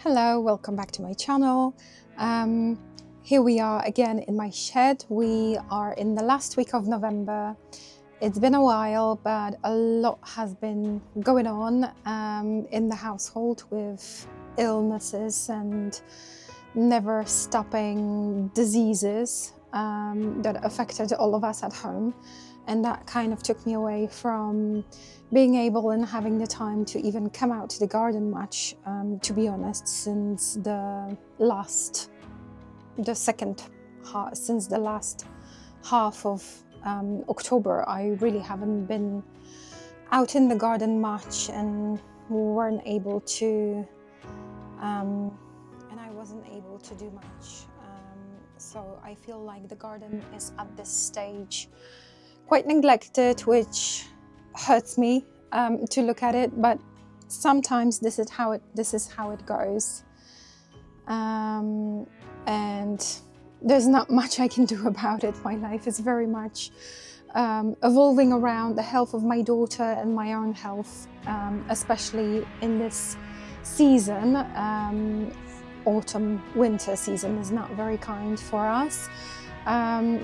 Hello, welcome back to my channel. Here we are again in my shed. We are in the last week of November. It's been a while, but a lot has been going on in the household with illnesses and never stopping diseases that affected all of us at home. And that kind of took me away from being able and having the time to even come out to the garden much, to be honest, since the last half of October. I really haven't been out in the garden much and weren't able to, and I wasn't able to do much. So I feel like the garden is at this stage quite neglected, which hurts me to look at it, but sometimes this is how it goes, and there's not much I can do about it. My life is very much evolving around the health of my daughter and my own health, especially in this season. Autumn winter season is not very kind for us.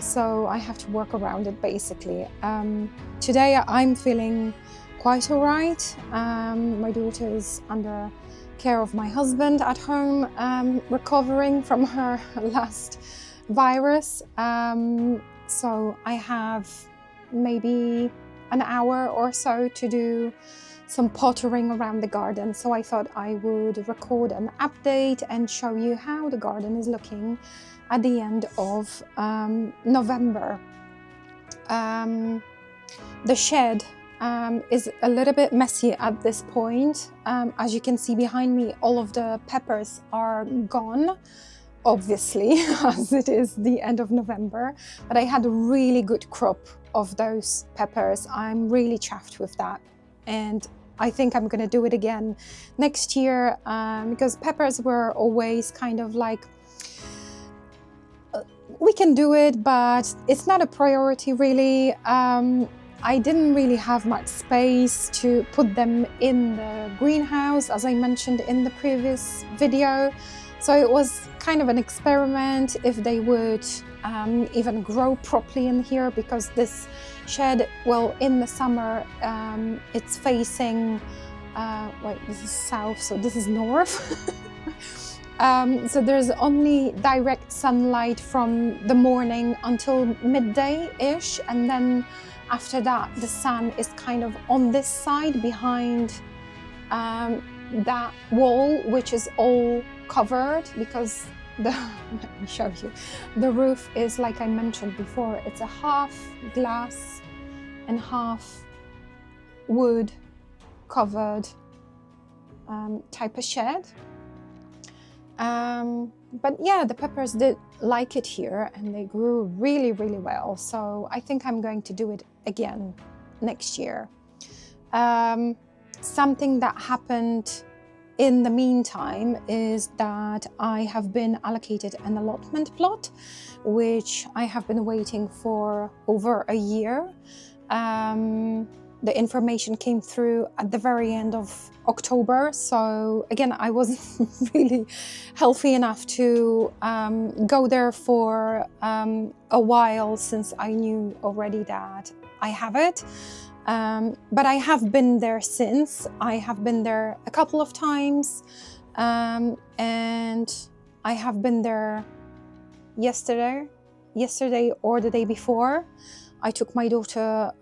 So I have to work around it basically. Today I'm feeling quite all right. My daughter is under care of my husband at home, recovering from her last virus. So I have maybe an hour or so to do some pottering around the garden. So I thought I would record an update and show you how the garden is looking at the end of November. The shed is a little bit messy at this point. As you can see behind me, all of the peppers are gone, obviously, as it is the end of November. But I had a really good crop of those peppers. I'm really chuffed with that. And I think I'm gonna do it again next year, because peppers were always kind of like, we can do it, but it's not a priority really. I didn't really have much space to put them in the greenhouse, as I mentioned in the previous video. So it was kind of an experiment if they would even grow properly in here, because this shed, well, in the summer, it's facing, wait, this is south, so this is north. So there's only direct sunlight from the morning until midday-ish, and then after that the sun is kind of on this side behind that wall, which is all covered because let me show you. The roof is, like I mentioned before, it's a half glass and half wood covered type of shed. But yeah, the peppers did like it here and they grew really, really well. So I think I'm going to do it again next year. Something that happened in the meantime is that I have been allocated an allotment plot, which I have been waiting for over a year. The information came through at the very end of October. So again, I wasn't really healthy enough to go there for a while, since I knew already that I have it. But I have been there since. I have been there a couple of times, and I have been there yesterday or the day before. I took my daughter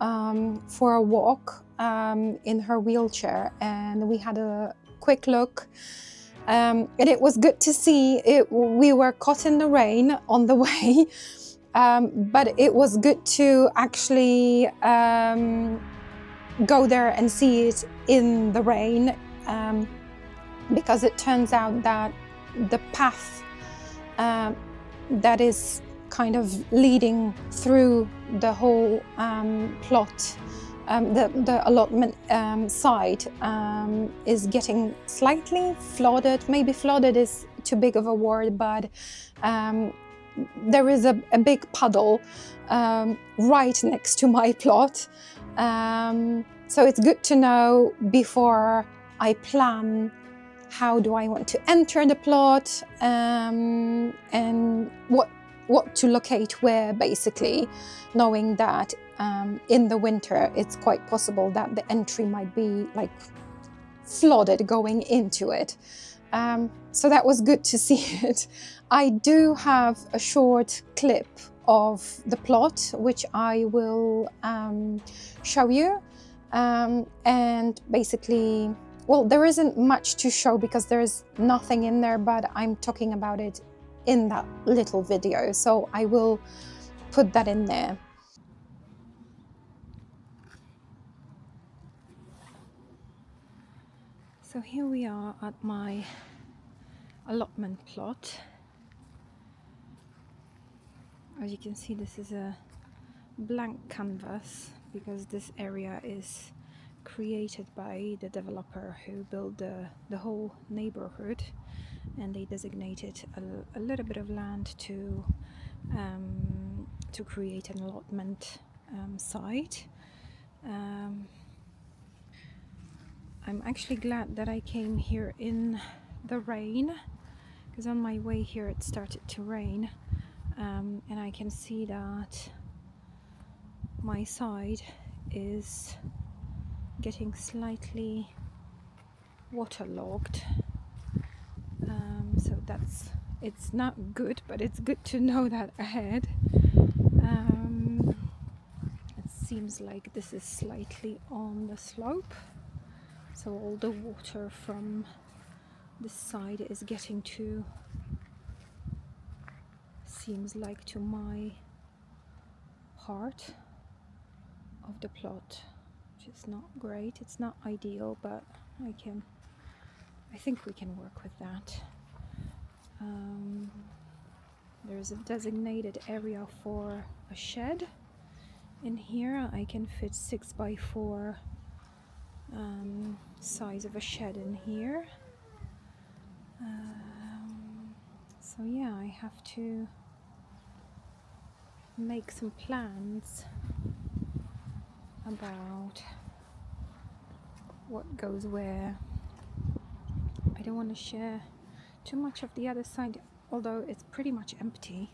for a walk in her wheelchair, and we had a quick look, and it was good to see it. We were caught in the rain on the way, but it was good to actually go there and see it in the rain, because it turns out that the path that is kind of leading through the whole plot, the allotment side, is getting slightly flooded. Maybe flooded is too big of a word, but there is a big puddle right next to my plot. So it's good to know before I plan how do I want to enter the plot, and what to locate where, basically, knowing that in the winter it's quite possible that the entry might be like flooded going into it. So that was good to see it. I do have a short clip of the plot, which I will show you. And basically, well, there isn't much to show because there's nothing in there, but I'm talking about it in that little video. So I will put that in there. So here we are at my allotment plot. As you can see, this is a blank canvas because this area is created by the developer who built the whole neighborhood, and they designated a little bit of land to create an allotment site. I'm actually glad that I came here in the rain, because on my way here it started to rain, and I can see that my side is getting slightly waterlogged. So it's not good, but it's good to know that ahead. It seems like this is slightly on the slope, so all the water from this side is getting to, seems like, to my part of the plot, which is not great. It's not ideal, but I think we can work with that. There's a designated area for a shed. In here I can fit 6x4 size of a shed in here. So yeah, I have to make some plans about what goes where. I don't want to share too much of the other side, although it's pretty much empty.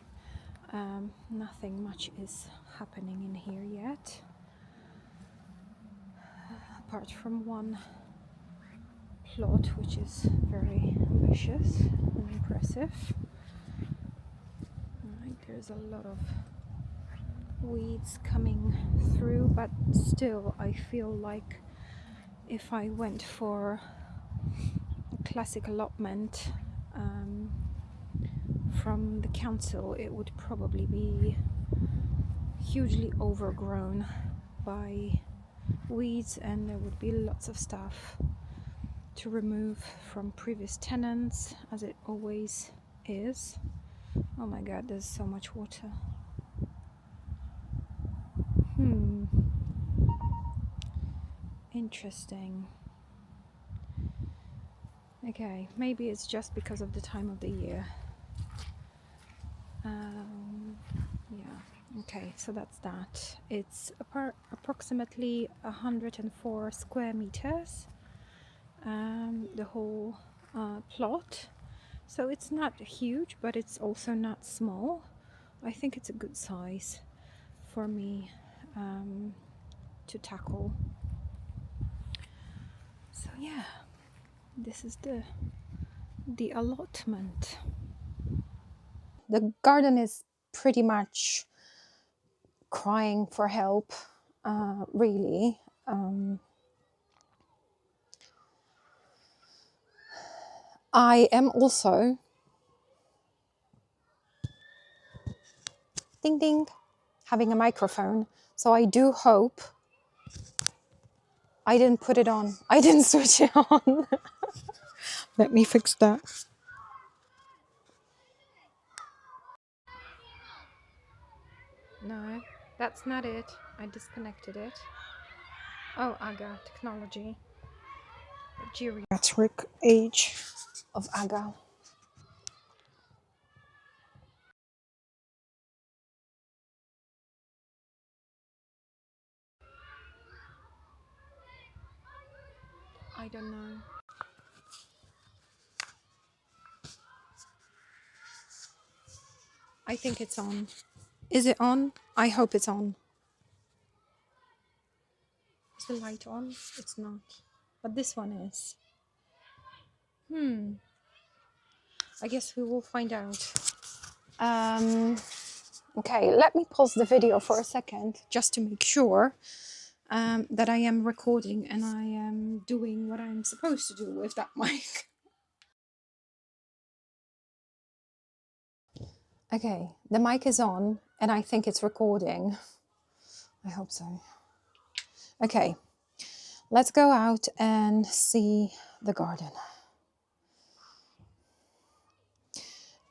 Nothing much is happening in here yet, apart from one plot which is very ambitious and impressive. Right, there's a lot of weeds coming through, but still I feel like if I went for a classic allotment from the council, it would probably be hugely overgrown by weeds, and there would be lots of stuff to remove from previous tenants, as it always is. Oh my god, there's so much water. Interesting. Okay, maybe it's just because of the time of the year. Yeah, okay, so that's that. It's approximately 104 square meters, the whole plot. So it's not huge, but it's also not small. I think it's a good size for me to tackle. So yeah, this is the allotment. The garden is pretty much crying for help, really. I am also, ding ding, having a microphone, so I do hope I didn't put it on. I didn't switch it on. Let me fix that. No, that's not it. I disconnected it. Oh, Aga, technology. The geriatric age of Aga. I don't know. I think it's on. Is it on? I hope it's on. Is the light on? It's not. But this one is. I guess we will find out. Okay, let me pause the video for a second just to make sure that I am recording and I am doing what I'm supposed to do with that mic. Okay, the mic is on and I think it's recording. I hope so. Okay, let's go out and see the garden.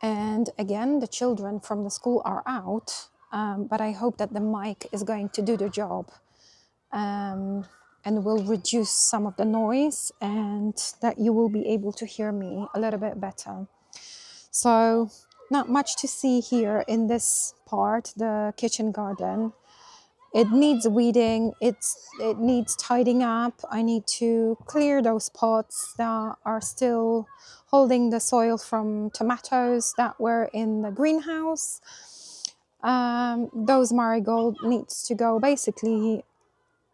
And again, the children from the school are out, but I hope that the mic is going to do the job and will reduce some of the noise and that you will be able to hear me a little bit better. So not much to see here in this part, the kitchen garden. It needs weeding, it needs tidying up. I need to clear those pots that are still holding the soil from tomatoes that were in the greenhouse. Those marigold needs to go. Basically,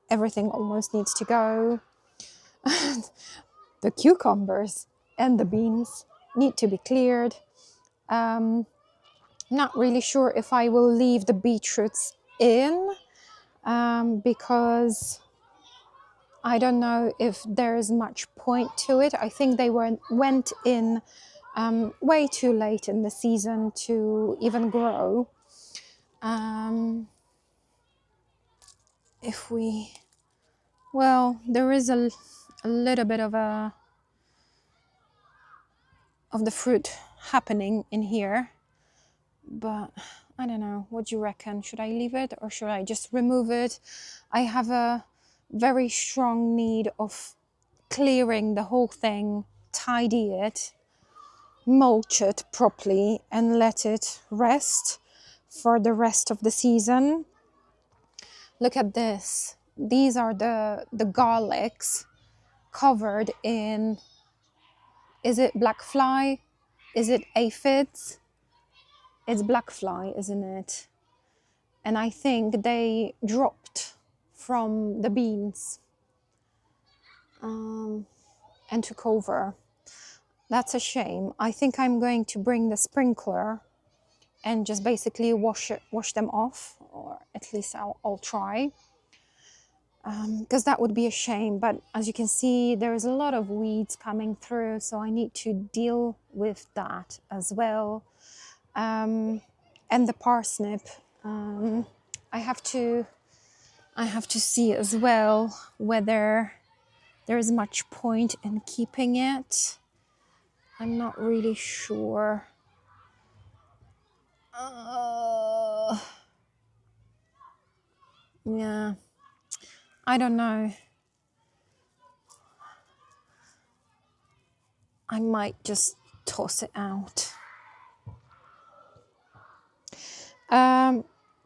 everything almost needs to go. The cucumbers and the beans need to be cleared. Not really sure if I will leave the beetroots in because I don't know if there is much point to it. I think they went in way too late in the season to even grow. There is a little bit of the fruit happening in here, but I don't know. What do you reckon? Should I leave it or should I just remove it? I have a very strong need of clearing the whole thing, tidy it, mulch it properly and let it rest for the rest of the season. Look at this. These are the garlics covered in, is it black fly? Is it aphids? It's black fly, isn't it? And I think they dropped from the beans and took over. That's a shame. I think I'm going to bring the sprinkler and just basically wash them off, or at least I'll try, because that would be a shame. But as you can see, there is a lot of weeds coming through, so I need to deal with that as well. And the parsnip, I have to see as well whether there is much point in keeping it. I'm not really sure. Yeah, I don't know. I might just toss it out.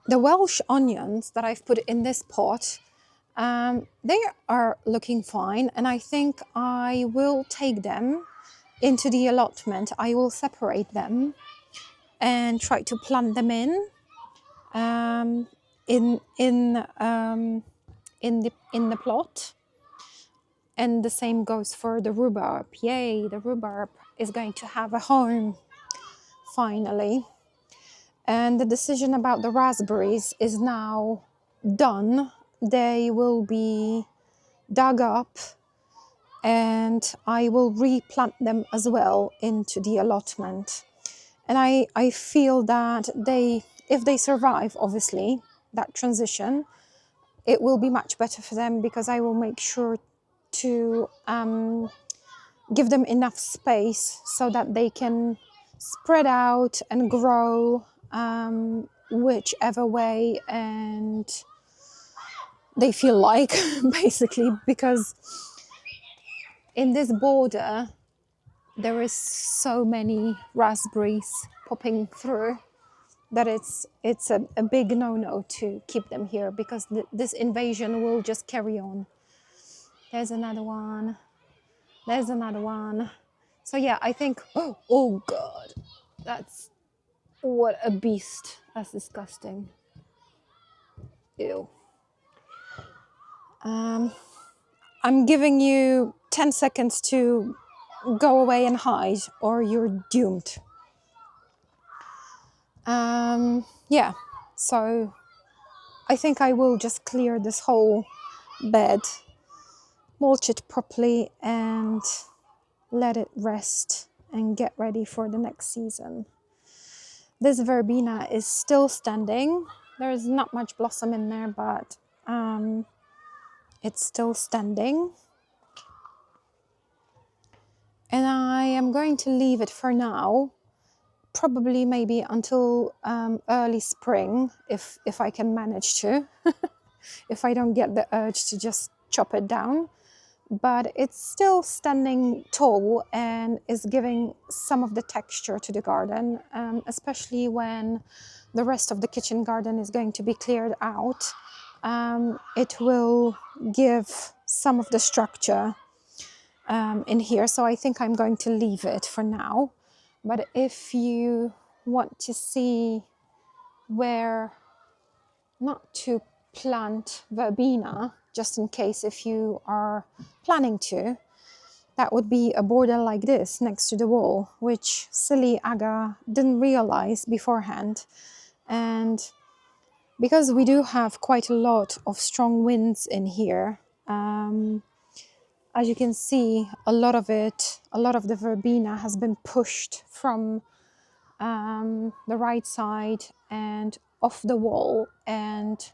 The Welsh onions that I've put in this pot, they are looking fine, and I think I will take them into the allotment. I will separate them and try to plant them in the plot. And the same goes for the rhubarb. Yay, the rhubarb is going to have a home finally. And the decision about the raspberries is now done. They will be dug up and I will replant them as well into the allotment. And I feel that if they survive, obviously, that transition, it will be much better for them because I will make sure to give them enough space so that they can spread out and grow whichever way and they feel like, basically, because in this border there is so many raspberries popping through that it's a big no-no to keep them here because this invasion will just carry on. There's another one. So yeah, I think, oh God, that's What a beast. That's disgusting. Ew. I'm giving you 10 seconds to go away and hide, or you're doomed. Yeah, so I think I will just clear this whole bed, mulch it properly, and let it rest and get ready for the next season. This verbena is still standing. There's not much blossom in there, but it's still standing. And I am going to leave it for now, probably maybe until early spring, if I can manage to, if I don't get the urge to just chop it down. But it's still standing tall and is giving some of the texture to the garden, especially when the rest of the kitchen garden is going to be cleared out. It will give some of the structure in here. So I think I'm going to leave it for now. But if you want to see where not to plant verbena, just in case if you are planning to, that would be a border like this next to the wall, which silly Aga didn't realize beforehand. And because we do have quite a lot of strong winds in here, as you can see, a lot of the verbena has been pushed from the right side and off the wall and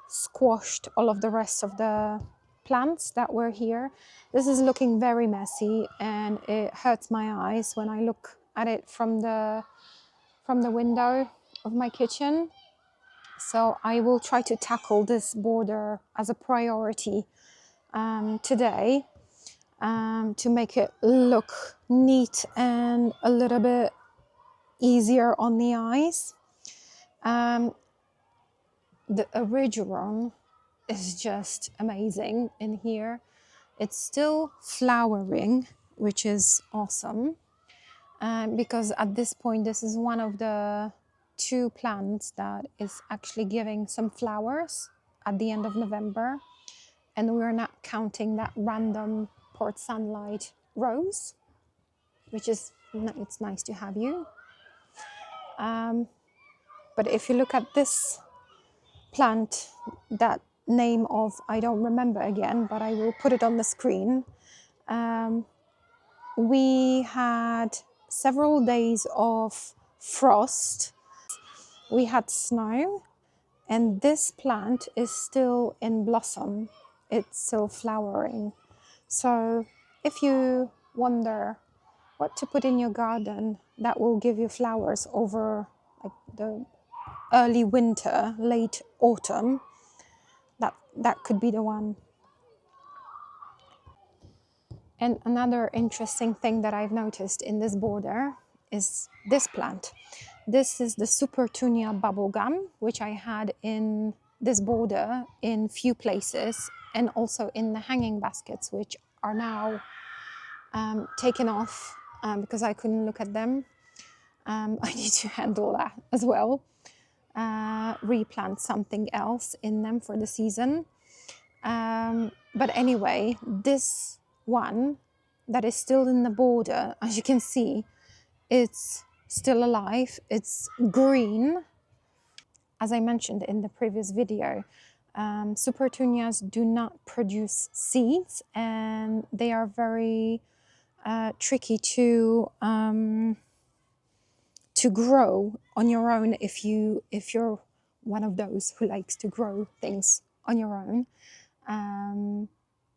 squashed all of the rest of the plants that were here. This is looking very messy and it hurts my eyes when I look at it from the window of my kitchen. So I will try to tackle this border as a priority today, to make it look neat and a little bit easier on the eyes. The original is just amazing in here. It's still flowering, which is awesome, because at this point this is one of the 2 plants that is actually giving some flowers at the end of November, and we're not counting that random port sunlight rose, which is, it's nice to have you. But if you look at this plant, that name of, I don't remember again, but I will put it on the screen. We had several days of frost, we had snow, and this plant is still in blossom. It's still flowering. So if you wonder what to put in your garden that will give you flowers over like the early winter, late autumn, that could be the one. And another interesting thing that I've noticed in this border is this plant. This is the Supertunia bubblegum, which I had in this border in few places, and also in the hanging baskets, which are now taken off because I couldn't look at them. I need to handle that as well. Replant something else in them for the season. But anyway, this one that is still in the border, as you can see, it's still alive. It's green. As I mentioned in the previous video, Supertunias do not produce seeds, and they are very tricky to grow on your own if you're one of those who likes to grow things on your own.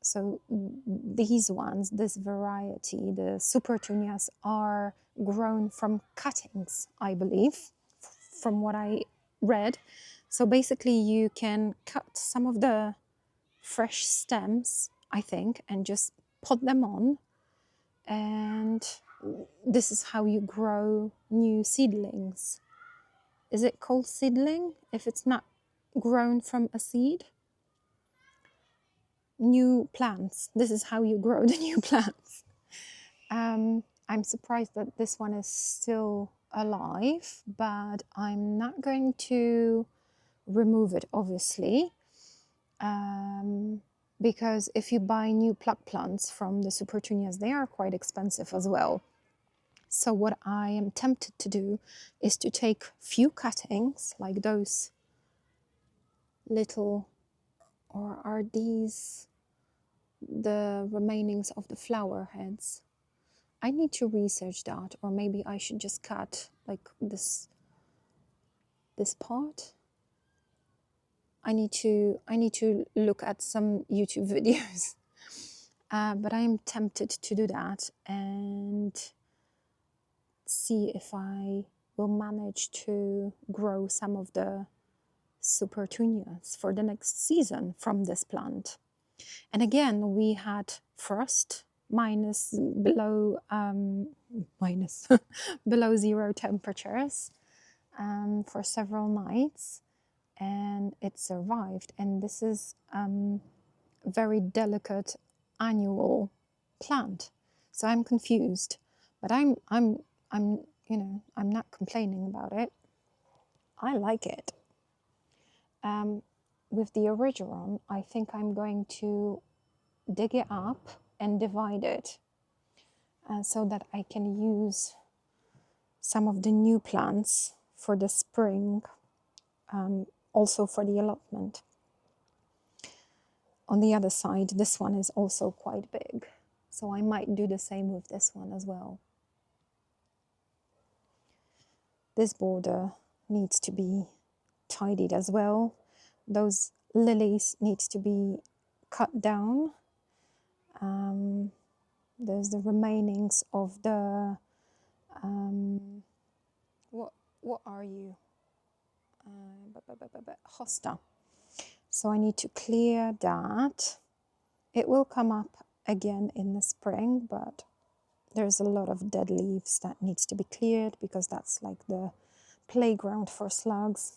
So these ones, this variety, the Supertunias, are grown from cuttings, I believe, from what I read. So basically you can cut some of the fresh stems, I think, and just put them on, and this is how you grow new seedlings. Is it called seedling if it's not grown from a seed? New plants. This is how you grow the new plants. I'm surprised that this one is still alive, but I'm not going to remove it, obviously, because if you buy new plug plants from the Supertunias, they are quite expensive as well. So what I am tempted to do is to take few cuttings, like those little, or are these the remainings of the flower heads? I need to research that, or maybe I should just cut like this part. I need to look at some YouTube videos, but I'm tempted to do that and see if I will manage to grow some of the Supertunias for the next season from this plant. And again, we had frost below below zero temperatures for several nights, and it survived. And this is a very delicate annual plant, so I'm confused, but I'm I'm not complaining about it. I like it. With the Origeron, I think I'm going to dig it up and divide it so that I can use some of the new plants for the spring, also for the allotment. On the other side, this one is also quite big, so I might do the same with this one as well. This border needs to be tidied as well. Those lilies need to be cut down. There's the remainings of the what are you? Hosta. So I need to clear that. It will come up again in the spring, but there's a lot of dead leaves that needs to be cleared because that's like the playground for slugs.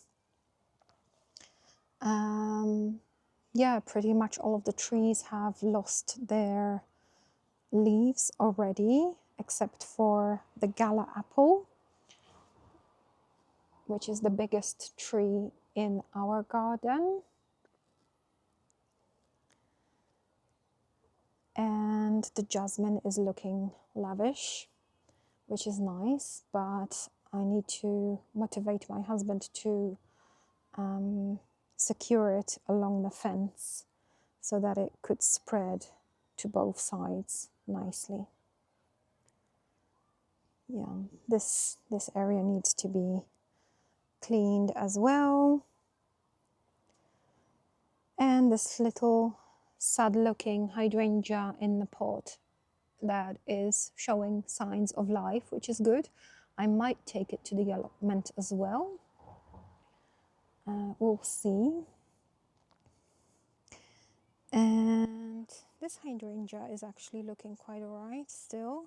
Yeah, pretty much all of the trees have lost their leaves already, except for the Gala apple, which is the biggest tree in our garden. And the jasmine is looking lavish, which is nice, but I need to motivate my husband to secure it along the fence so that it could spread to both sides nicely. Yeah, this area needs to be cleaned as well. And this little sad looking hydrangea in the pot that is showing signs of life, which is good. I might take it to the allotment as well. We'll see. And this hydrangea is actually looking quite alright still.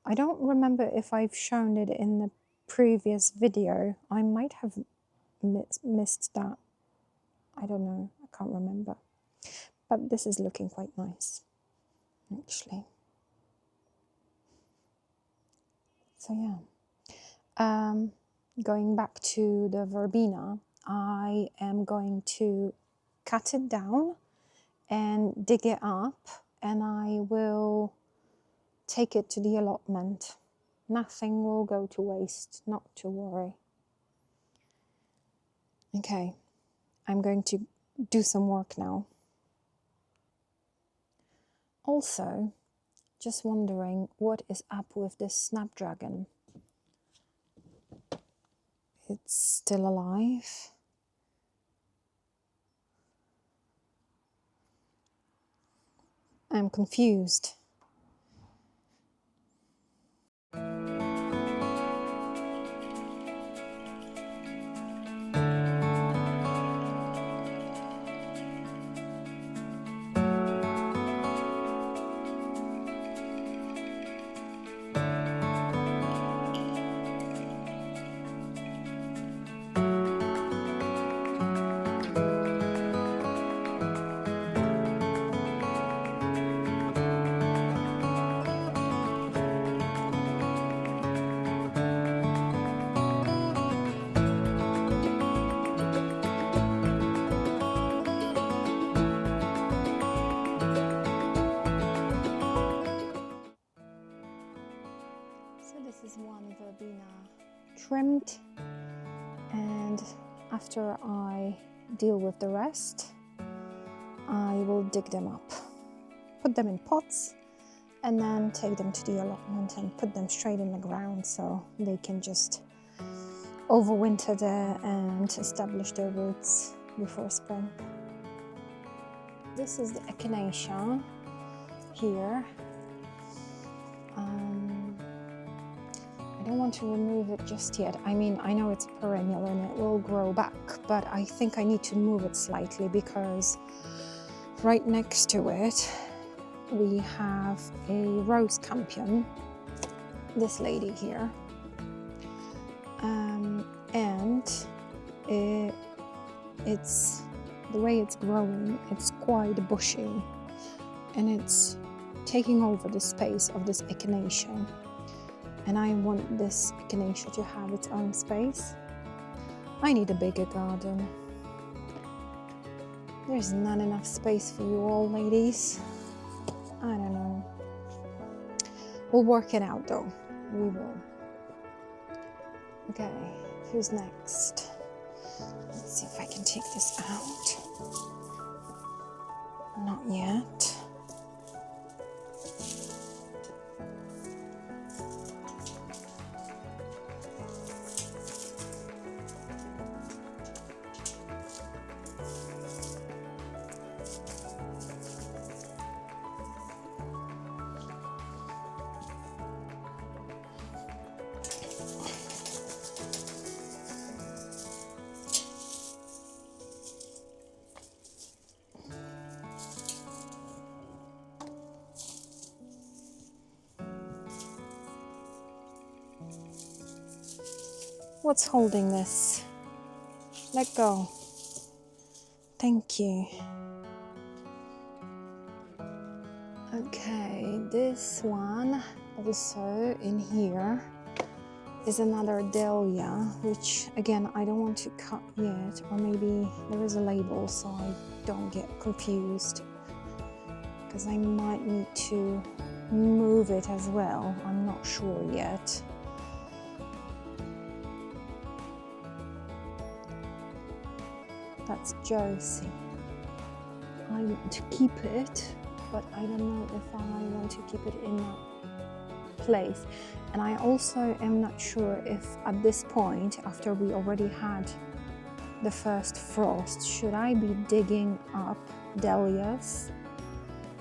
I don't remember if I've shown it in the previous video. I might have missed that. I don't know, I can't remember. But this is looking quite nice, actually. So yeah. Going back to the Verbena, I am going to cut it down and dig it up, and I will take it to the allotment. Nothing will go to waste, not to worry. Okay, I'm going to do some work now. Also, just wondering what is up with this snapdragon. It's still alive. I'm confused. trimmed, and after I deal with the rest, I will dig them up, put them in pots, and then take them to the allotment and put them straight in the ground so they can just overwinter there and establish their roots before spring. This is the echinacea here. I don't want to remove it just yet. I mean, I know it's a perennial and it will grow back, but I think I need to move it slightly because right next to it we have a rose campion, this lady here, and it's the way it's growing, it's quite bushy and it's taking over the space of this echinacea, and I want this echinacea to have its own space. I need a bigger garden. There's not enough space for you all, ladies. I don't know. We'll work it out though. We will. Okay, who's next? Let's see if I can take this out. Not yet. What's holding this? Let go. Thank you. Okay, this one also in here is another dahlia, which again I don't want to cut yet, or maybe there is a label so I don't get confused, because I might need to move it as well. I'm not sure yet. That's Josie. I want to keep it, but I don't know if I want to keep it in that place. And I also am not sure if at this point, after we already had the first frost, should I be digging up dahlias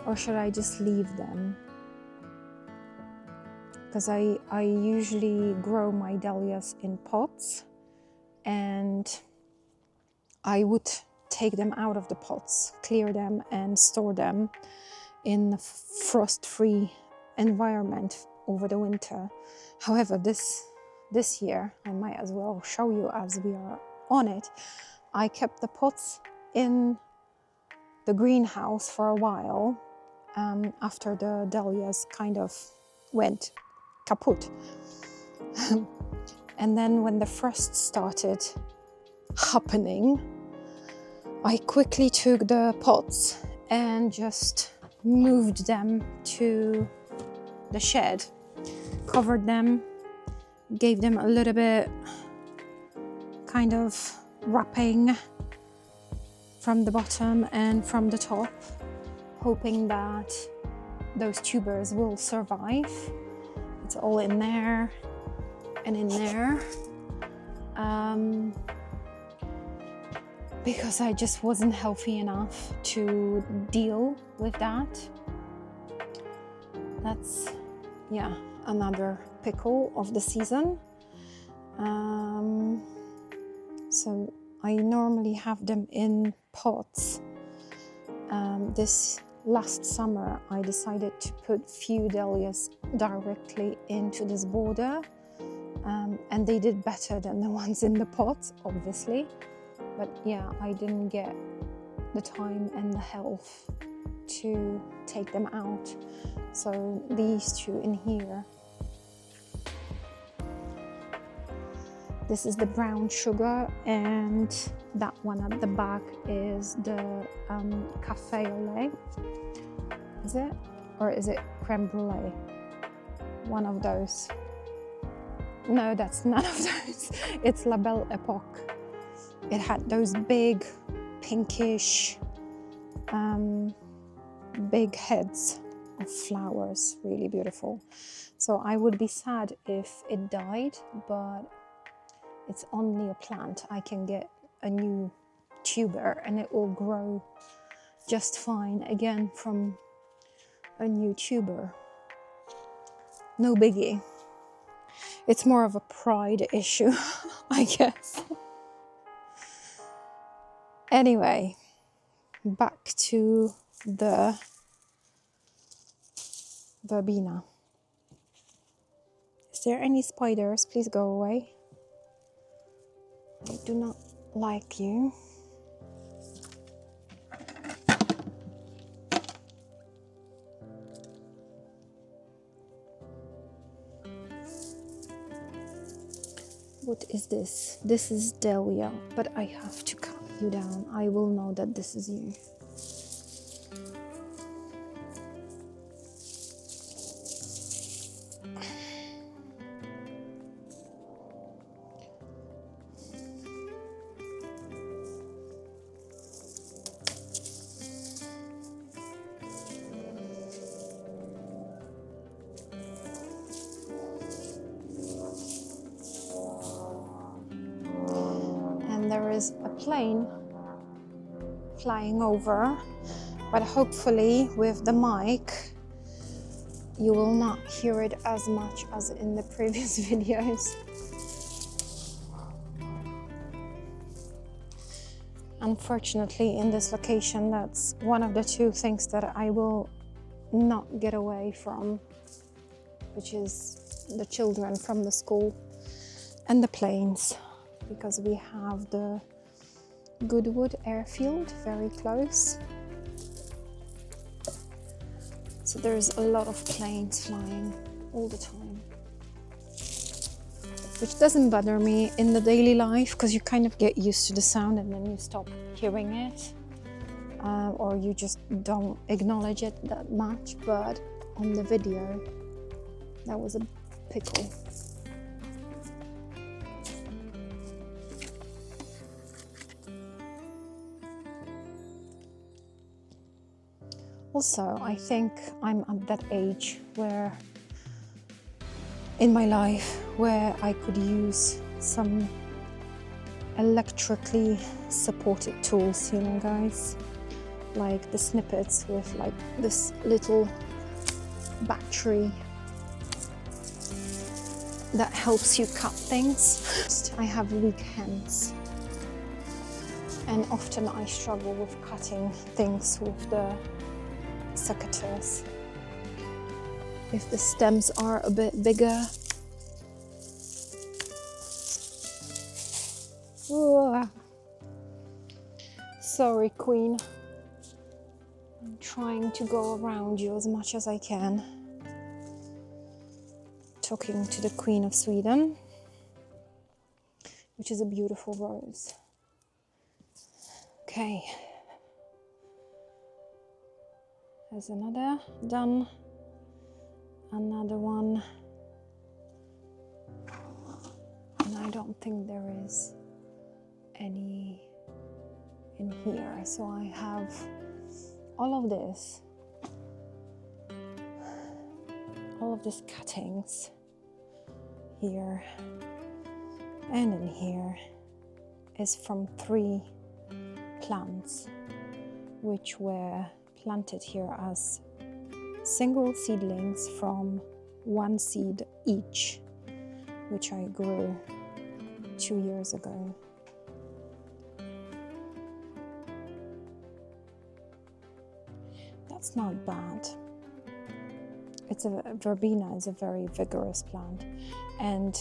or should I just leave them? Because I usually grow my dahlias in pots, and I would take them out of the pots, clear them and store them in a frost-free environment over the winter. However, this year, I might as well show you as we are on it, I kept the pots in the greenhouse for a while after the dahlias kind of went kaput. And then when the frost started happening, I quickly took the pots and just moved them to the shed, covered them, gave them a little bit kind of wrapping from the bottom and from the top, hoping that those tubers will survive. It's all in there and in there. Because I just wasn't healthy enough to deal with that. That's, yeah, another pickle of the season. So I normally have them in pots. This last summer I decided to put few dahlias directly into this border, and they did better than the ones in the pots, obviously. But yeah, I didn't get the time and the health to take them out. So these two in here. This is the brown sugar, and that one at the back is the cafe au lait. Is it? Or is it creme brulee? One of those. No, that's none of those. It's La Belle Epoque. It had those big, pinkish, big heads of flowers, really beautiful. So I would be sad if it died, but it's only a plant. I can get a new tuber and it will grow just fine again from a new tuber. No biggie. It's more of a pride issue, I guess. Anyway, back to the Verbena. Is there any spiders? Please go away. I do not like you. What is this? This is Dahlia, but I have to cut you down. I will know that this is you. There is a plane flying over, but hopefully with the mic you will not hear it as much as in the previous videos. Unfortunately, in this location, that's one of the two things that I will not get away from, which is the children from the school and the planes. Because we have the Goodwood airfield very close. So there's a lot of planes flying all the time. Which doesn't bother me in the daily life, because you kind of get used to the sound and then you stop hearing it. Or you just don't acknowledge it that much. But on the video, that was a pickle. Also, I think I'm at that age where, in my life, where I could use some electrically supported tools, you know, guys, like the snippets with like this little battery that helps you cut things. I have weak hands, and often I struggle with cutting things with the secateurs. If the stems are a bit bigger. Ooh. Sorry, Queen. I'm trying to go around you as much as I can. Talking to the Queen of Sweden, which is a beautiful rose. Okay. There's another done, another one, and I don't think there is any in here. So I have all of this, all of these cuttings here and in here is from 3 plants which were planted here as single seedlings from 1 seed each, which I grew 2 years ago. That's not bad. Verbena is a very vigorous plant, and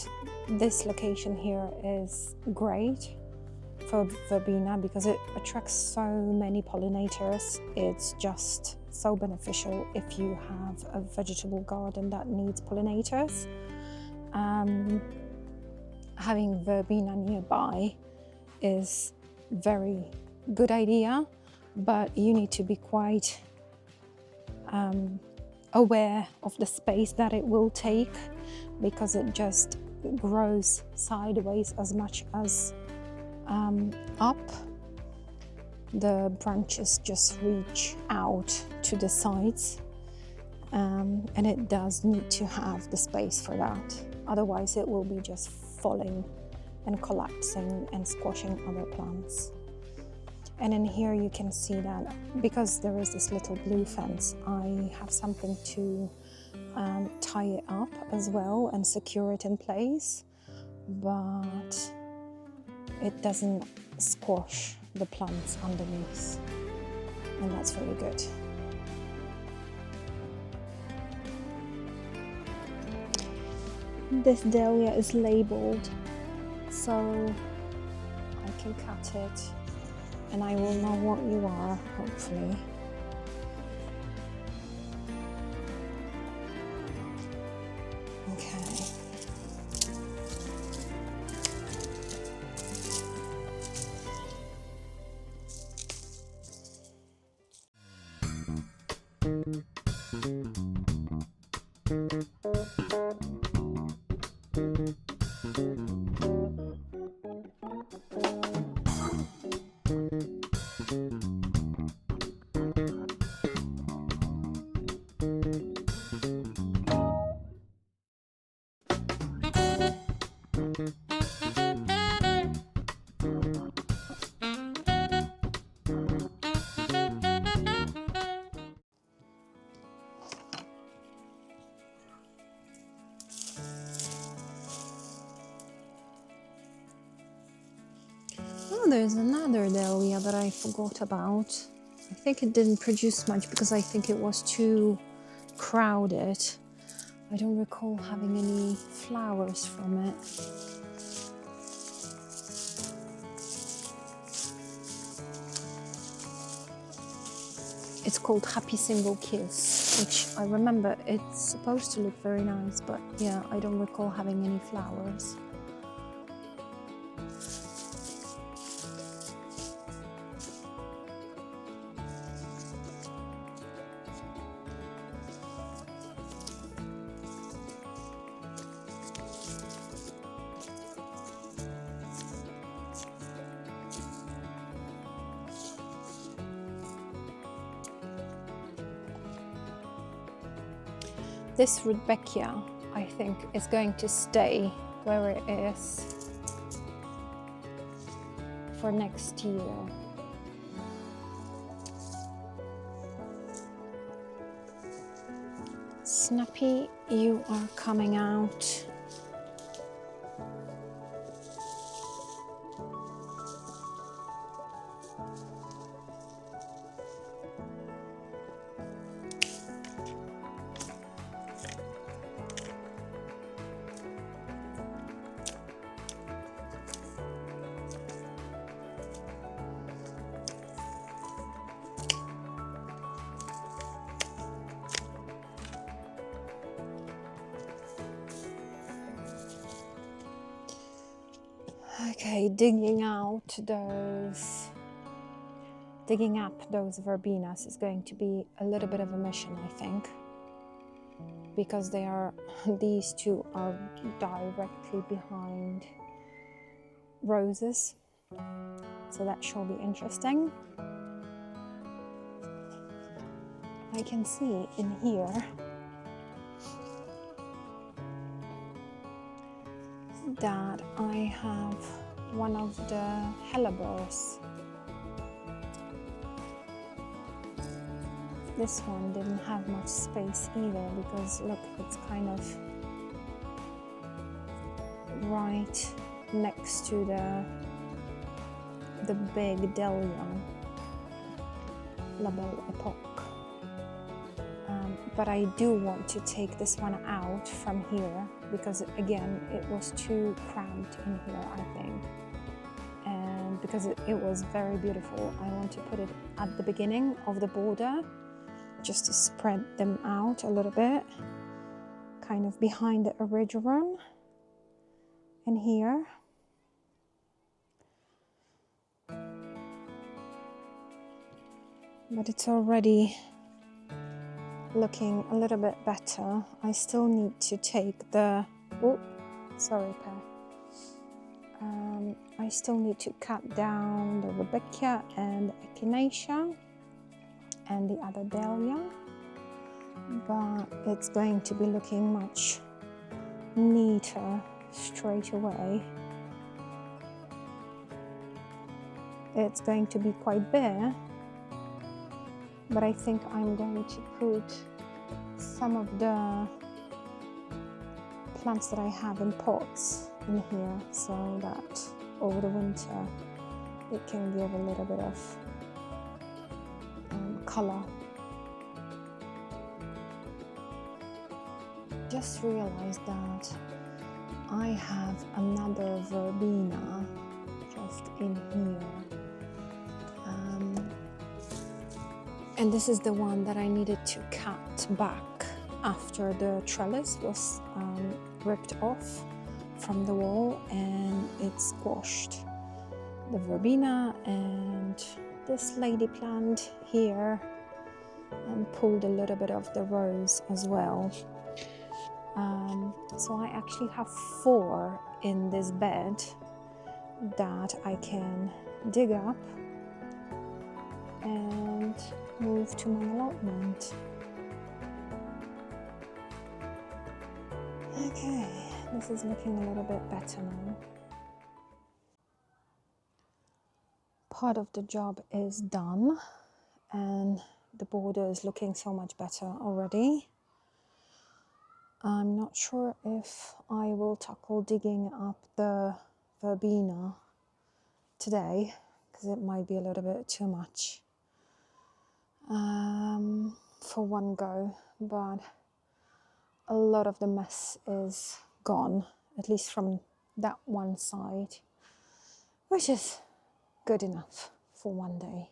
this location here is great for Verbena because it attracts so many pollinators. It's just so beneficial if you have a vegetable garden that needs pollinators. Having Verbena nearby is very good idea, but you need to be quite aware of the space that it will take, because it just grows sideways as much as up. The branches just reach out to the sides, and it does need to have the space for that. Otherwise it will be just falling and collapsing and squashing other plants. And in here you can see that because there is this little blue fence, I have something to tie it up as well and secure it in place, but it doesn't squash the plants underneath, and that's really good. This dahlia is labeled, so I can cut it and I will know what you are, hopefully. Okay. Oh, there's another dahlia that I forgot about. I think it didn't produce much because I think it was too crowded. I don't recall having any flowers from it. It's called Happy Single Kiss, which I remember it's supposed to look very nice, but yeah, I don't recall having any flowers. This Rudbeckia, I think, is going to stay where it is for next year. Snappy, you are coming out. Okay, digging up those verbenas is going to be a little bit of a mission, I think, because these two are directly behind roses, so that shall be interesting. I can see in here that I have one of the hellebores. This one didn't have much space either, because look, it's kind of right next to the big Dahlia, La Belle Epoque. But I do want to take this one out from here, because again, it was too cramped in here, I think. And because it was very beautiful, I want to put it at the beginning of the border, just to spread them out a little bit, kind of behind the erigeron in here. But it's already looking a little bit better. I still need to take the Sorry, Pear. I still need to cut down the Verbena and Echinacea and the other Dahlia, but it's going to be looking much neater straight away. It's going to be quite bare, but I think I'm going to put some of the plants that I have in pots in here so that over the winter it can give a little bit of color. Just realized that I have another Verbena just in here, and this is the one that I needed to cut back after the trellis was ripped off from the wall and it squashed the Verbena and this lady plant here, and pulled a little bit of the rose as well. So I actually have 4 in this bed that I can dig up and move to my allotment. Okay, this is looking a little bit better now. Part of the job is done and the border is looking so much better already. I'm not sure if I will tackle digging up the Verbena today because it might be a little bit too much for one go, but a lot of the mess is gone, at least from that one side, which is good enough for one day.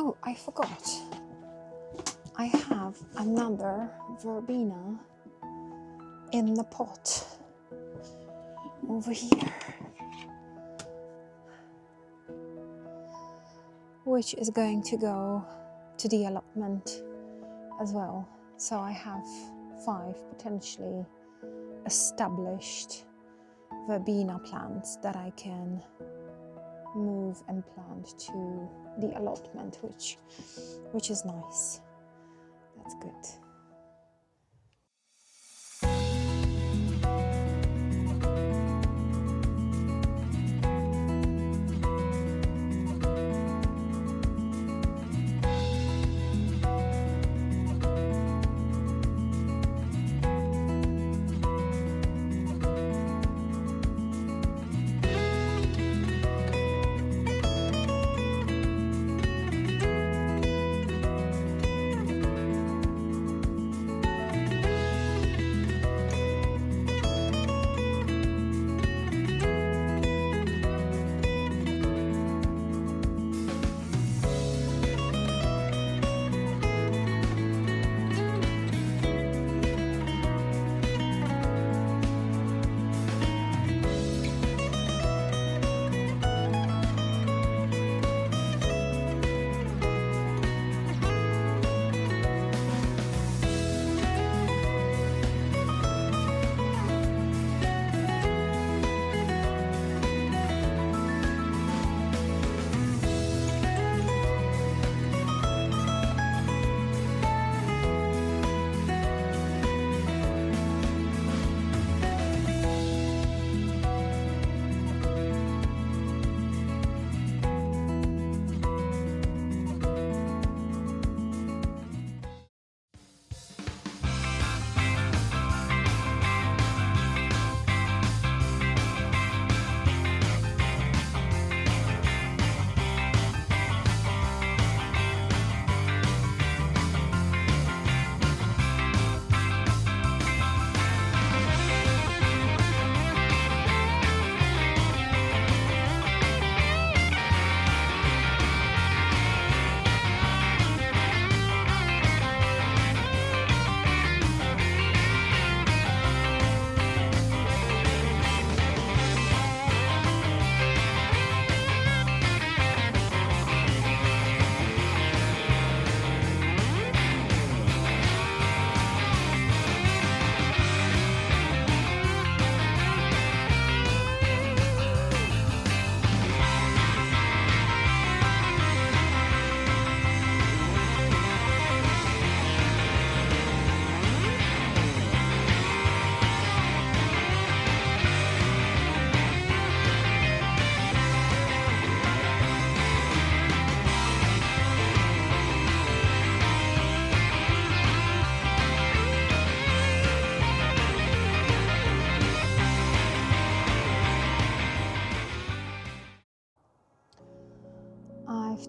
Oh, I forgot. I have another Verbena in the pot over here, which is going to go to the allotment as well. So I have 5 potentially established Verbena plants that I can move and plant to the allotment, which is nice. That's good.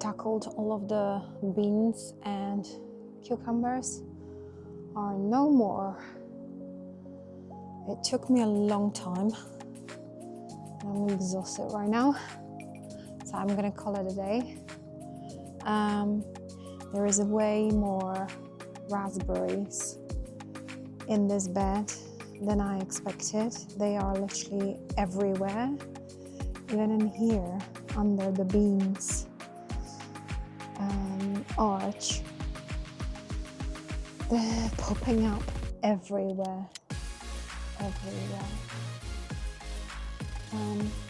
tackled all of the beans and cucumbers are no more. It took me a long time. I'm exhausted right now, so I'm gonna call it a day. There is way more raspberries in this bed than I expected. They are literally everywhere, even in here under the beans arch. They're popping up everywhere.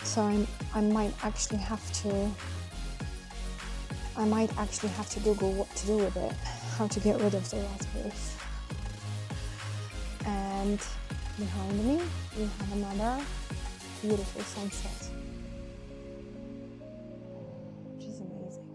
So I might actually have to Google what to do with it, how to get rid of the raspberries. And behind me, we have another beautiful sunset, which is amazing.